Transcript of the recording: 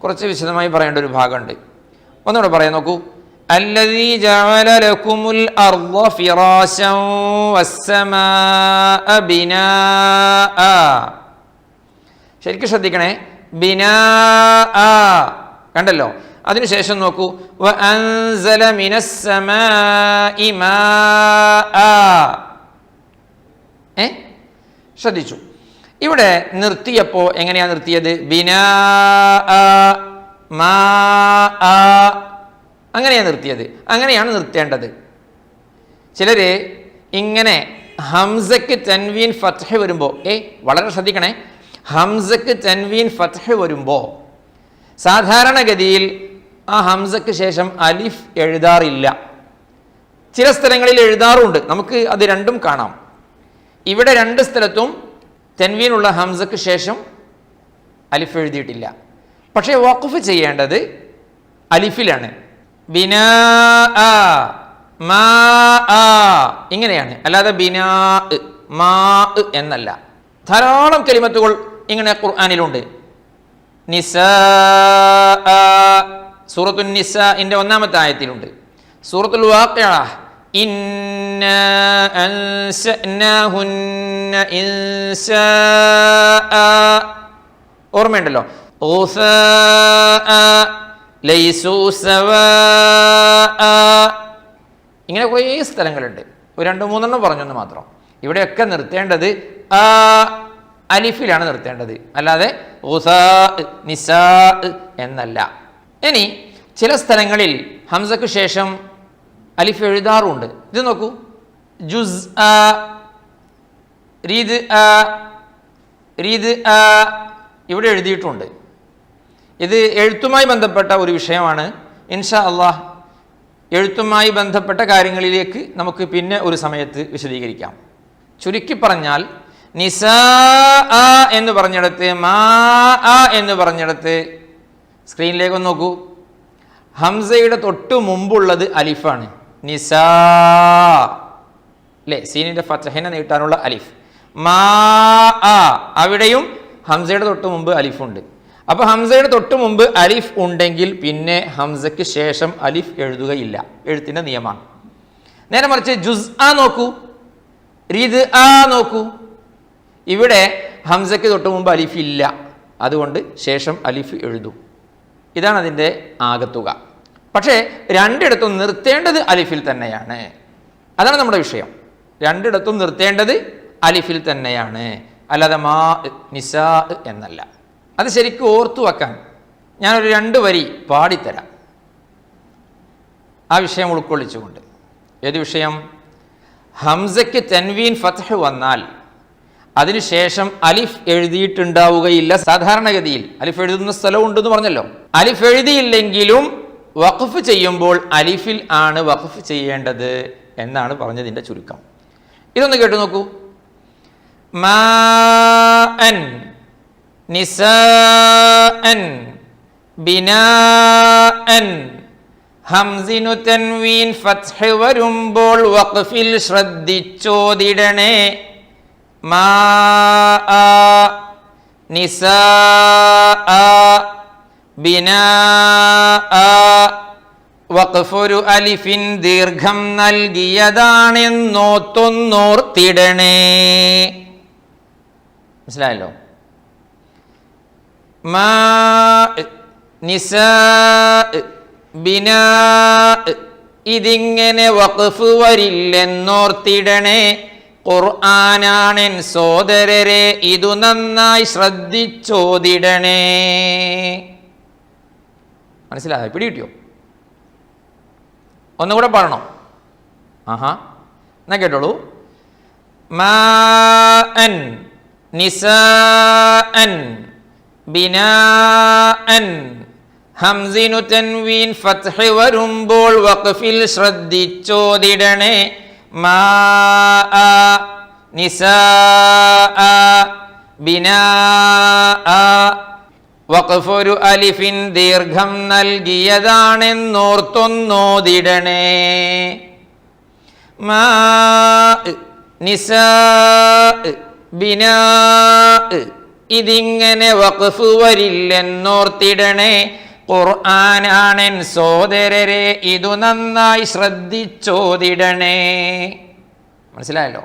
കുറച്ച് വിശദമായി പറയേണ്ട ഒരു ഭാഗമുണ്ട്. ഒന്നുകൂടെ പറയാൻ നോക്കൂ. അല്ലദീ ജഅല ലകുമുൽ അർള ഫിറാശൻ വസ്സമാഅ ബിനാഅ. ശരിക്കും ശ്രദ്ധിക്കണേ, ബിനാഅ കണ്ടല്ലോ. അതിനുശേഷം നോക്കൂ, വഅൻസല മിനസ്സമാഇ മാഅ. ശ്രദ്ധിച്ചു. ഇവിടെ നിർത്തിയപ്പോൾ എങ്ങനെയാണ് നിർത്തിയത്? ബിനാഅ മാഅ അങ്ങനെയാണ് നിർത്തിയത്. അങ്ങനെയാണ് നിർത്തേണ്ടത്. ചിലര് ഇങ്ങനെ ഹംസക്ക് തൻവീൻ ഫത്ഹ് വരുമ്പോൾ വളരെ ശ്രദ്ധിക്കണേ, ഹംസക്ക് തൻവീൻ ഫത്ഹ് വരുമ്പോൾ സാധാരണഗതിയിൽ ആ ഹംസക്ക് ശേഷം അലിഫ് എഴുതാറില്ല. ചില സ്ഥലങ്ങളിൽ എഴുതാറുണ്ട്. നമുക്ക് അത് രണ്ടും കാണാം. ഇവിടെ രണ്ട് സ്ഥലത്തും തൻവീനുള്ള ഹംസക്ക് ശേഷം അലിഫ് എഴുതിയിട്ടില്ല. പക്ഷേ വഖഫ് ചെയ്യേണ്ടത് അലിഫിലാണ്. ബിനാഅ മാഅ ഇങ്ങനെയാണ്, അല്ലാതെ ബിനാ മാ എന്നല്ല. ധാരാളം കലിമത്തുകൾ ഇങ്ങനെ ഖുർആനിലുണ്ട്. നിസാ, സൂറത്തുൻ നിസാഇന്റെ 1-ാമത്തെ ആയത്തിലുണ്ട്. സൂറത്തുൽ വാഖിഅ ഇന്നാ അൻശഅനാഹുന്ന ഇൻശാഅ ഓർമ്മയുണ്ടല്ലോ. ഊസാഅ ലൈസു സവാഅ ഇങ്ങനെ കുറേ സ്ഥലങ്ങളുണ്ട്. 2-3 പറഞ്ഞൊന്ന് മാത്രം. ഇവിടെയൊക്കെ നിർത്തേണ്ടത് അലിഫിലാണ് നിർത്തേണ്ടത്, അല്ലാതെ ഊസാ നിസാ എന്നല്ല. ഇനി ചില സ്ഥലങ്ങളിൽ ഹംസക്ക് ശേഷം അലിഫ് എഴുതാറുണ്ട്. ഇത് നോക്കൂ, ജുസ് ആ, ഇവിടെ എഴുതിയിട്ടുണ്ട്. ഇത് എഴുത്തുമായി ബന്ധപ്പെട്ട ഒരു വിഷയമാണ്. ഇൻഷാ അള്ളാഹ് എഴുത്തുമായി ബന്ധപ്പെട്ട കാര്യങ്ങളിലേക്ക് നമുക്ക് പിന്നെ ഒരു സമയത്ത് വിശദീകരിക്കാം. ചുരുക്കി പറഞ്ഞാൽ നിസാ എന്ന് പറഞ്ഞിടത്ത് മാ എന്ന് പറഞ്ഞിടത്ത് സ്ക്രീനിലേക്ക് ഒന്ന് നോക്കൂ. ഹംസയുടെ തൊട്ട് മുമ്പുള്ളത് അലിഫാണ്. നിസാ അല്ലേ, സീനിന്റെ ഫത്ഹനെ നീട്ടാനുള്ള അലിഫ്. മാ അവിടെയും ഹംസയുടെ തൊട്ട് മുമ്പ് അലിഫുണ്ട്. അപ്പൊ ഹംസയുടെ തൊട്ട് മുമ്പ് അലിഫ് ഉണ്ടെങ്കിൽ പിന്നെ ഹംസയ്ക്ക് ശേഷം അലിഫ് എഴുതുകയില്ല. എഴുത്തിന്റെ നിയമമാണ്. നേരെ മറിച്ച് ജുസ് ആ നോക്കൂ, റിദ് ആ നോക്കൂ. ഇവിടെ ഹംസയ്ക്ക് തൊട്ട് മുമ്പ് അലിഫ് ഇല്ല, അതുകൊണ്ട് ശേഷം അലിഫ് എഴുതും. ഇതാണ് അതിൻ്റെ ആകത്തുക. പക്ഷേ രണ്ടിടത്തും നിർത്തേണ്ടത് അലിഫിൽ തന്നെയാണ്. അതാണ് നമ്മുടെ വിഷയം. രണ്ടിടത്തും നിർത്തേണ്ടത് അലിഫിൽ തന്നെയാണ്, അല്ലാതെ മാ നിസാ എന്നല്ല. അത് ശരിക്കും ഓർത്തു വെക്കാൻ ഞാനൊരു 2 വരി പാടിത്തരാം, ആ വിഷയം ഉൾക്കൊള്ളിച്ചുകൊണ്ട്. ഏത് വിഷയം? ഹംസയ്ക്ക് തൻവീൻ ഫത്ഹ് വന്നാൽ അതിനുശേഷം അലിഫ് എഴുതിയിട്ടുണ്ടാവുകയില്ല. സാധാരണഗതിയിൽ അലിഫ് എഴുതുന്ന സ്ഥലമുണ്ടെന്ന് പറഞ്ഞല്ലോ. അലിഫ് എഴുതിയില്ലെങ്കിലും വഖഫ് ചെയ്യുമ്പോൾ അലിഫിൽ ആണ് വഖഫ് ചെയ്യേണ്ടത് എന്നാണ് പറഞ്ഞതിൻ്റെ ചുരുക്കം. ഇതൊന്ന് കേട്ടു നോക്കൂ. മാഅൻ നിസാഅൻ ബിനാഅൻ. ഹംസിനു തൻവീൻ ഫത്ഹ് വരുമ്പോൾ വഖഫിൽ ശ്രദ്ധിച്ചോതിടണേ. മാഅ നിസാഅ ബിനാഅ. വഖഫൊരു അലിഫിൻ ദീർഘം നൽകിയതാണെന്നോർത്തൊന്നോർത്തിടണേ. മനസ്സിലായല്ലോ? മാ നിസാ ബിനാ, ഇതിങ്ങനെ വഖഫ് വരില്ലെന്നോർത്തിടണേ. ഖുർആനാണെൻ സോദരരെ, ഇതു നന്നായി ശ്രദ്ധിച്ചോതിടണേ. മനസ്സിലായോ? പിടികിട്ടിയോ? ഒന്നുകൂടെ പാടണോ? എന്നാ കേട്ടോളൂ. മാഅൻ നിസാഅൻ ബിനാഅൻ. ഹംസിനു തൻവീൻ ഫത്ഹ് വരുമ്പോൾ വഖഫിൽ ശ്രദ്ധിച്ചോതിടണേ. മാഅ നിസാഅ ബിനാഅ. വഖഫൊരു അലിഫിൻ ദീർഘം നൽകിയതാണെന്നോർത്തൊന്നോതിടണേ. മാഅ നിസാഅ ബിനാഅ. ഇതിങ്ങനെ വഖഫ് വരില്ലെന്നോർത്തിടണേ. ഖുർആനാണെൻ സോദരരെ ഇതു നന്നായി ശ്രദ്ധിച്ചോതിടണേ. മനസ്സിലായല്ലോ?